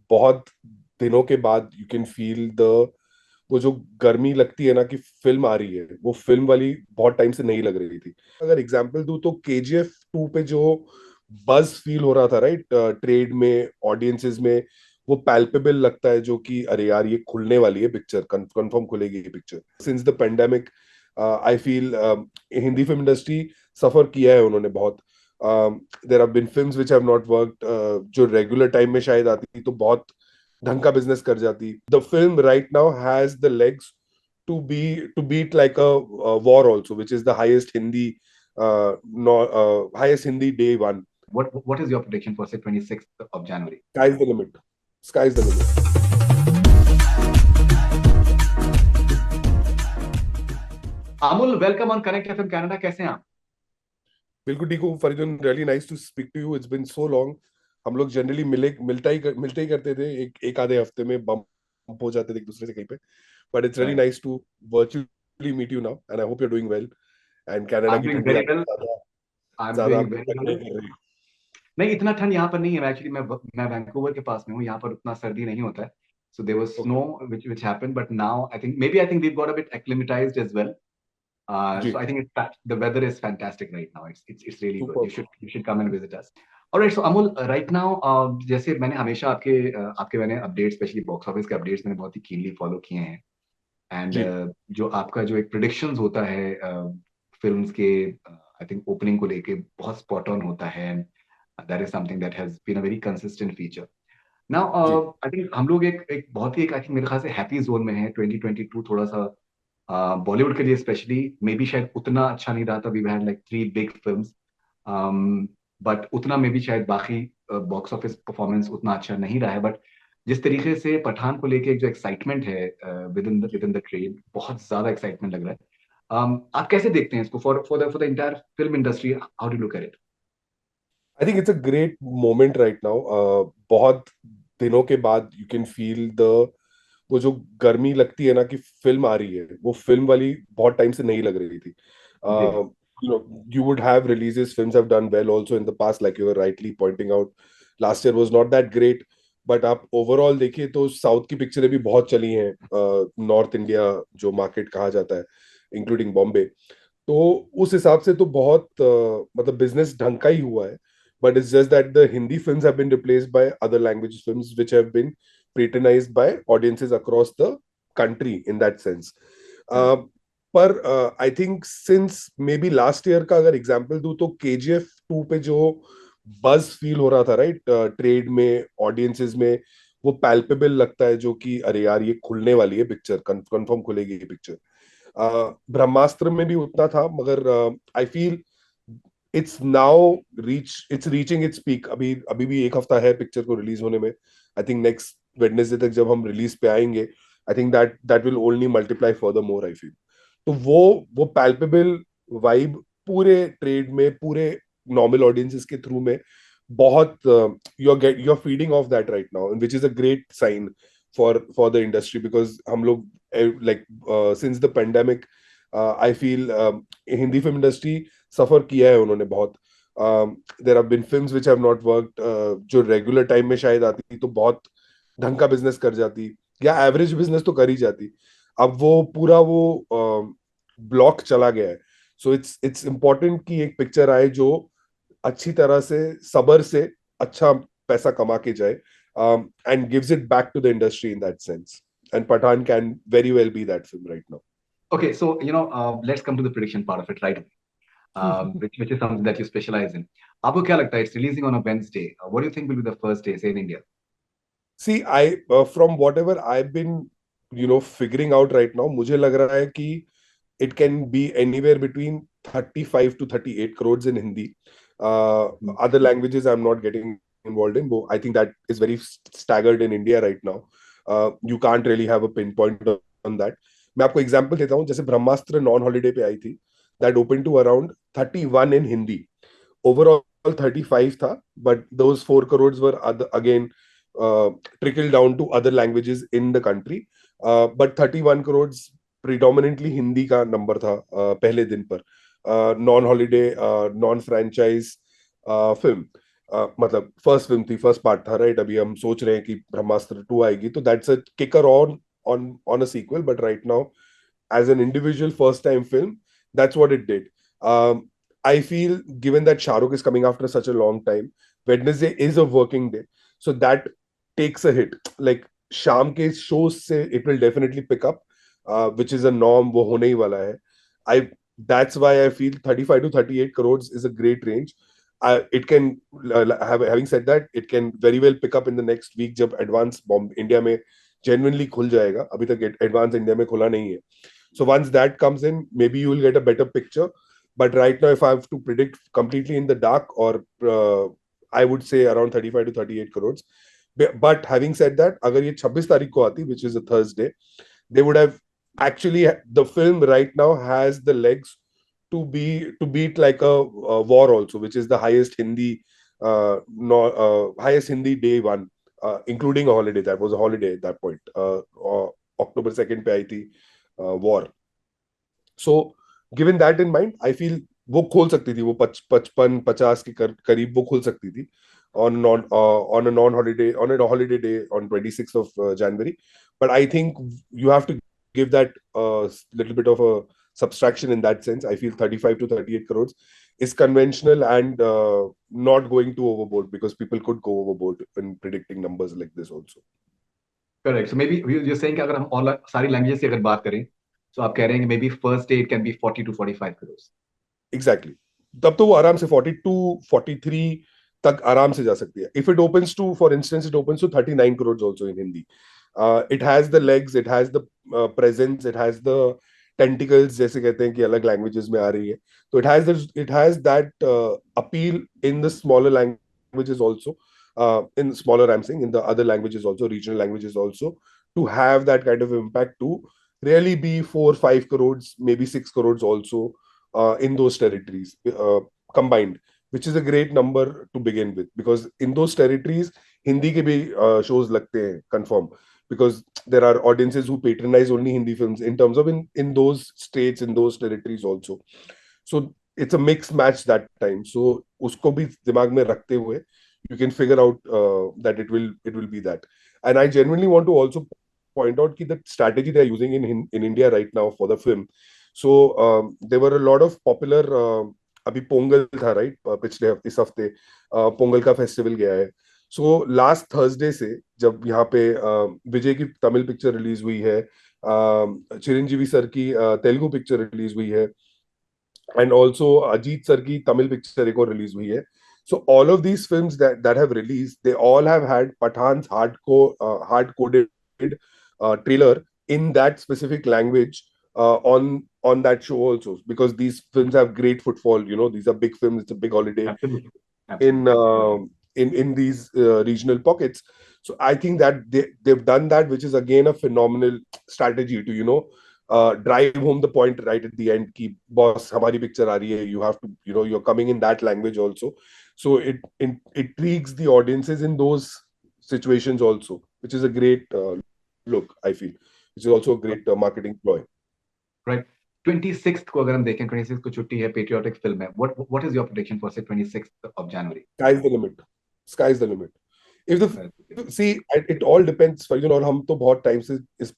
बहुत दिनों के बाद यू कैन फील द वो जो गर्मी लगती है ना कि फिल्म आ रही है, वो फिल्म वाली बहुत टाइम से नहीं लग रही थी। अगर एग्जांपल दूं तो KGF 2 पे जो बज फील हो रहा था, राइट, ट्रेड में, ऑडियंसेस में, वो पैल्पेबल लगता है, जो कि अरे यार ये खुलने वाली है पिक्चर, कंफर्म खुलेगी ये picture. Since the pandemic I feel Hindi film industry suffer किया है उन्होंने बहुत। There have been films which have not worked, जो रेगुलर टाइम में शायद आती तो बहुत ढंग का बिजनेस कर जाती। The film right now has the legs to beat like a war also, which is the highest Hindi no, highest Hindi day one. What is your prediction for say 26th of January? Sky's the limit. Sky's the limit. Amul, welcome on Connect FM Canada. कैसे हैं आप? बिल्कुल ठीक हूँ Faridoon, really nice to speak to you, it's been so long. हम लोग generally मिलते ही करते थे, एक आधे हफ्ते में बम्प हो जाते थे एक दूसरे से कहीं पे। But it's really Right. Nice to virtually meet you now, and I hope you are doing well. And Canada I'm की doing ठंडी very आपको well. ज्यादा I'm ज्यादा doing आपको very तंग नहीं well. कर रही। नहीं, इतना ठंड यहाँ पर नहीं है एक्चुअली। मैं वैंकूवर के पास में हूँ, यहाँ पर उतना सर्दी नहीं होता है. So there was okay. snow which happened, but now I think we've got a bit acclimatized as well. So जी। I think the weather is fantastic right now. It's really good. Super. You should come and visit us. All right, so Amul, right now, जैसे मैंने हमेशा आपके मैंने updates, specially box office के updates मैंने बहुत ही keenly follow किए हैं. एंड जी। जो आपका जो एक प्रिडिक्शंस होता है फिल्म्स के, आई थिंक ओपनिंग को लेके बहुत स्पॉट ऑन होता है. That is something that has been a very consistent feature. जी। नाउ आई थिंक हम लोग एक बहुत ही एक आई थिंक मेरे ख्याल से हैप्पी जोन में है. 2022 थोड़ा सा बॉलीवुड के लिए स्पेशली मे बी शायद उतना अच्छा नहीं रहा था. We had like three big films, but उतना मे बी शायद बाकी बॉक्स ऑफिस परफॉर्मेंस उतना अच्छा नहीं रहा है. बट जिस तरीके से पठान को लेके एक जो एक्साइटमेंट है विद इन द ट्रेड, बहुत ज्यादा एक्साइटमेंट लग रहा है. आप कैसे देखते हैं इसको for the entire film industry? How do look at it? I think it's a great moment right now. बहुत दिनों के बाद यू कैन फील द वो जो गर्मी लगती है ना कि फिल्म आ रही है, वो फिल्म वाली बहुत टाइम से नहीं लग रही थी। जी. You would have releases, films have done well also in the past, like you were rightly pointing out. Last year was not that great, but आप ओवरऑल देखिए तो साउथ की पिक्चरें भी बहुत चली हैं, नॉर्थ इंडिया जो मार्केट कहा जाता है, इंक्लूडिंग बॉम्बे। तो उस हिसाब से तो बहुत मतलब बिजनेस ढंग का ही हुआ है। But it's just that the Hindi films have been replaced by other language films which have been patronized by audiences across the country in that sense. Correct. पर I think since may be last year का अगर example दूं तो KGF 2 पे जो बज feel हो रहा था, राइट, ट्रेड में, ऑडियंसेस में, वो पैल्पेबल लगता है, जो कि अरे यार ये खुलने वाली है पिक्चर, कंफर्म खुलेगी ये पिक्चर। ब्रह्मास्त्र में भी उतना था, मगर I feel it's reaching its peak. अभी अभी भी एक हफ्ता है पिक्चर को रिलीज होने में। आई थिंक नेक्स्ट वेडनेसडे तक जब हम रिलीज पे आएंगे, I think that will only multiply further more, I feel. तो वो पैल्पेबल वाइब पूरे ट्रेड में, पूरे नॉर्मल ऑडियंसेस के थ्रू में बहुत you are feeding off that right now, which is a great sign for the industry, because हम लोग like since the pandemic I feel Hindi film industry suffer किया है उन्होंने बहुत। There have been films which have not worked, जो regular time में शायद आती तो बहुत ढंग का बिजनेस कर जाती, या एवरेज बिजनेस तो कर ही जाती। अब वो पूरा वो ब्लॉक चला गया है। सो इट्स इम्पोर्टेंट कि एक पिक्चर आए जो अच्छी तरह से, सबर से अच्छा पैसा कमा के जाए, and gives it back to the industry in that sense. And Pathaan can very well be that film right Okay, so let's come to the prediction part of it, right? Now. Which is something that you specialize in. आपको क्या लगता है? It's releasing on a Wednesday. What do you think will be the first day, say in India? See I from what I been figuring out right now, मुझे लग रहा है कि it can be anywhere between 35 to 38 crores in Hindi. Other languages I'm not getting involved in. I think that is very staggered in India right now. You can't really have a pinpoint on that. मैं आपको example देता हूँ, जैसे ब्रह्मास्त्र non holiday पे आई थी, that open to around 31 in Hindi. Overall 35 था, but those 4 crores were again trickle down to other languages in the country. But 31 crores predominantly Hindi का नंबर था पहले दिन पर, non holiday, non franchise film. मतलब फर्स्ट फिल्म थी, फर्स्ट पार्ट था, राइट? अभी हम सोच रहे हैं कि ब्रह्मास्त्र 2 आएगी, तो that's a kicker on a sequel, but right now as an individual first time film, that's what it did. I feel, given that Shah Rukh is coming after such a long time, Wednesday is a working day, so that takes a hit. Like शाम के shows से it will definitely pick up, which is a norm, वो होने ही वाला है. I That's why I feel 35 to 38 crores is a great range. It can having said that, it can very well pick up in the next week जब advance bomb India में genuinely खुल जाएगा. अभी तक advance इंडिया में खुला नहीं है. So once that comes in, maybe you will get a better picture. But right now, if I have to predict completely in the dark, or I would say around 35 to 38 crores. But having said that, अगर ये 26 तारीख को आती, which is a Thursday, they would have actually, the film right now has the legs to beat like a war also, which is the highest Hindi no highest Hindi day one, including a holiday. That was a holiday at that point. October 2nd पे आई थी war. So given that in mind, I feel वो खोल सकती थी, वो 55-50 के करीब वो खोल सकती थी on a non-holiday, on a holiday day on 26th of January. But I think you have to give that little bit of a subtraction in that sense. I feel 35 to 38 crores is conventional and not going too overboard, because people could go overboard in predicting numbers like this also. Correct. So may be you saying कि अगर हम all सारी languages की अगर बात करें, तो आप कह रहे हैं कि may be first day it can be 40 to 45 crores. Exactly exactly. तब तो वो आराम से 42 43 तक आराम से जा सकती है. If it opens to, for instance, it opens to 39 crore also in Hindi. It has the legs, it has the presence, it has the tentacles, जैसे कहते हैं कि अलग लैंग्वेजेस में आ रही है. तो it has that appeal in the smaller languages also, in smaller, I'm saying, in the other languages also, regional languages also, to have that kind of impact, to really be 4-5 crores, maybe 6 crores also, in those territories combined, which is a great number to begin with, because in those territories Hindi ke bhi shows lagte hain confirm, because there are audiences who patronize only Hindi films in terms of in those states, in those territories also. So it's a mixed match that time. So usko bhi dimag mein rakhte hue you can figure out that it will be that. And I genuinely want to also point out ki the strategy they are using in India right now for the film. So there were a lot of popular अभी पोंगल था, right? पिछले इस हफ्ते पोंगल का festival गया है. So last Thursday से जब यहाँ पे विजय की तमिल पिक्चर रिलीज हुई है, चिरंजीवी सर की तेलुगु पिक्चर रिलीज हुई है, एंड ऑल्सो अजीत सर की तमिल पिक्चर एक और रिलीज हुई है. So all of these films that have released, they all have had Pathan's hard coded trailer in that specific language on that show also, because these films have great footfall. These are big films. It's a big holiday Absolutely. in Absolutely. in these regional pockets. So I think that they've done that, which is again a phenomenal strategy to drive home the point right at the end ki boss hamari picture aa rahi hai, you have to, you're coming in that language also. So it intrigues the audiences in those situations also, which is a great look, I feel, which is also a great marketing ploy. Right. 26th को अगर हम देखें, 26th को छुट्टी है, patriotic film है. What is your prediction for से 26th of January? Sky's the limit. Sky's the limit. If the see, it all depends. और हम तो बहुत टाइम से इस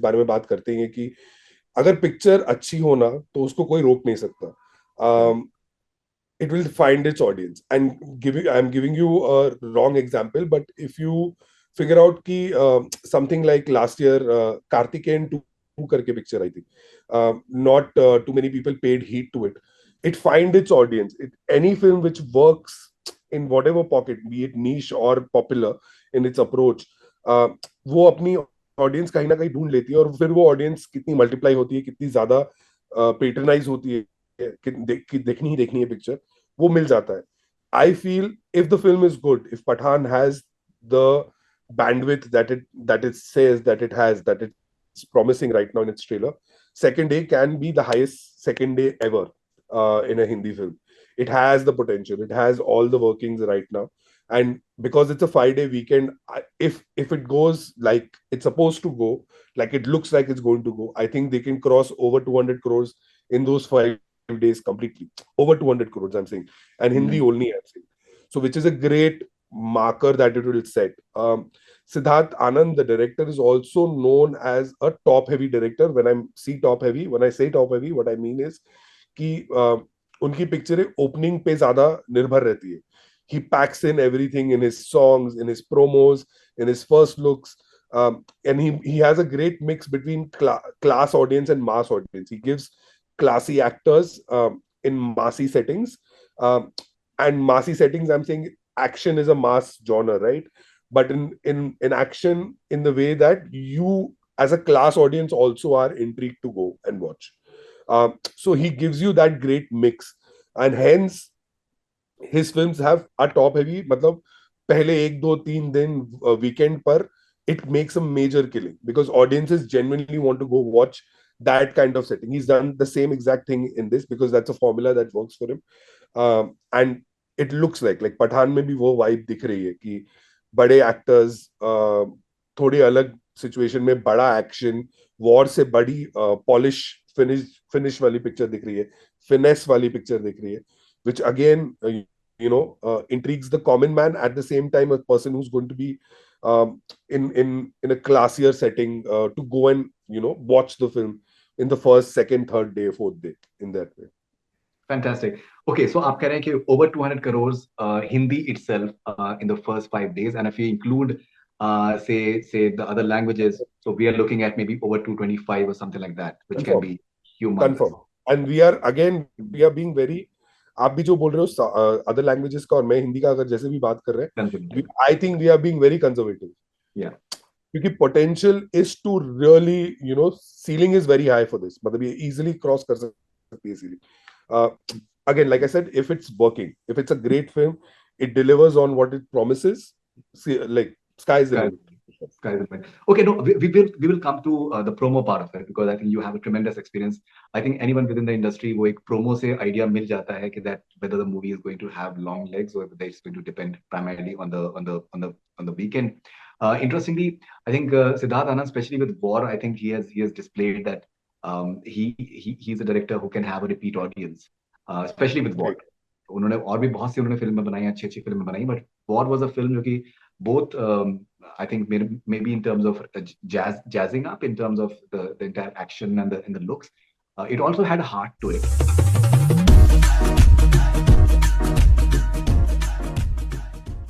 बारे में बात करते हैं कि अगर पिक्चर अच्छी हो ना, तो उसको कोई रोक नहीं सकता. It will find its audience. And I'm giving you a wrong example, but if you figure out ki something like last year Karthikeyan 2 करके पिक्चर आई थी, not too many people paid heed to it. It find its audience. Any film which works in whatever pocket, be it niche or popular in its approach, वो अपनी audience कहीं ना कहीं ढूंढ लेती है, और फिर वो ऑडियंस कितनी मल्टीप्लाई होती है, कितनी ज्यादा पेट्रनाइज होती है कि देखनी ही देखनी है पिक्चर, वो मिल जाता है. I feel if the film is good, if Pathaan has the bandwidth that it says that it has, that it's promising right now in its trailer, second day can be the highest second day ever in a Hindi film. It has the potential, it has all the workings right now, and because it's a 5-day weekend, if it goes like it's supposed to go, like it looks like it's going to go, I think they can cross over 200 crores in those 5 days completely. Over 200 crores, I'm saying, and Hindi only, I'm saying. so which is a great marker that it will set. Siddharth Anand, the director, is also known as a top heavy director. When I say top heavy, what I mean is कि उनकी पिक्चरें opening पे ज्यादा निर्भर रहती है. He packs in everything in his songs, in his promos, in his first looks. And he has a great mix between class audience and mass audience. He gives classy actors in massy settings. Um, and massy settings, I'm saying action is a mass genre, right? But in action, in the way that you as a class audience also are intrigued to go and watch. So he gives you that great mix, and hence his films have a top heavy. मतलब पहले एक दो तीन दिन weekend पर it makes a major killing because audiences genuinely want to go watch that kind of setting. He's done the same exact thing in this because that's a formula that works for him. And it looks like Pathan में भी वो vibe दिख रही है कि बड़े actors थोड़ी अलग सिचुएशन में बड़ा एक्शन, वॉर से बड़ी पॉलिश फिनिश वाली पिक्चर दिख रही है, फिनेस वाली पिक्चर दिख रही है, which again intrigues the common man, at the same time a person who's going to be in a classier setting to go and watch the film in the first, second, third day, fourth day, in that way. Fantastic. Okay, so आप कह रहे हैं कि over 200 crores Hindi itself in the first 5 days, and if you include say the other languages, so we are looking at maybe over 225 or something like that, which can Confirm. be humongous. Confirm. And we are being very, आप भी जो बोल रहे हो other languages का और मैं हिंदी का अगर जैसे भी बात कर रहे हैं, I think we are being very conservative. क्योंकि potential is to really ceiling is very high for this. मतलब ये इजीली क्रॉस कर सकती है ceiling. Again, like I said, if it's working, if it's a great film, it delivers on what it promises. See, like sky is the limit. Okay, no, we will come to the promo part of it because I think you have a tremendous experience. I think anyone within the industry वो एक promo से idea मिल जाता है कि that whether the movie is going to have long legs or whether it's going to depend primarily on the weekend. Interestingly, I think Siddharth Anand, especially with War, I think he has displayed that he's a director who can have a repeat audience, especially with War. उन्होंने और भी बहुत सी उन्होंने फिल्में बनाई, अच्छी फिल्में बनाई, but War was a film जो कि both I think maybe in terms of jazzing up in terms of the entire action and the looks, it also had a heart to it.